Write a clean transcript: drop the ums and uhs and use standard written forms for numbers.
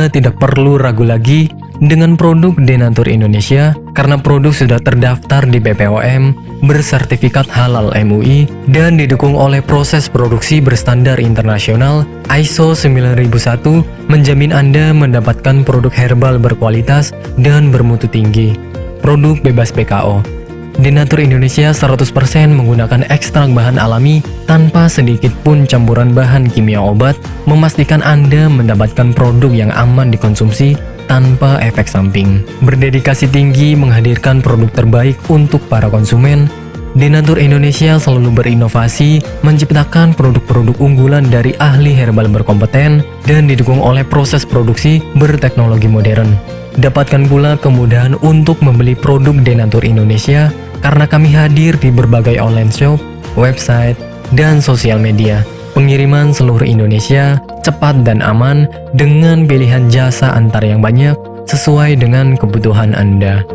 Anda tidak perlu ragu lagi dengan produk Denatur Indonesia karena produk sudah terdaftar di BPOM, bersertifikat halal MUI, dan didukung oleh proses produksi berstandar internasional ISO 9001 menjamin Anda mendapatkan produk herbal berkualitas dan bermutu tinggi. Produk bebas PKO. Denatur Indonesia 100% menggunakan ekstrak bahan alami tanpa sedikit pun campuran bahan kimia obat, memastikan Anda mendapatkan produk yang aman dikonsumsi tanpa efek samping. Berdedikasi tinggi menghadirkan produk terbaik untuk para konsumen, Denatur Indonesia selalu berinovasi menciptakan produk-produk unggulan dari ahli herbal berkompeten dan didukung oleh proses produksi berteknologi modern. Dapatkan pula kemudahan untuk membeli produk Denatur Indonesia karena kami hadir di berbagai online shop, website, dan sosial media. Pengiriman seluruh Indonesia cepat dan aman dengan pilihan jasa antar yang banyak sesuai dengan kebutuhan Anda.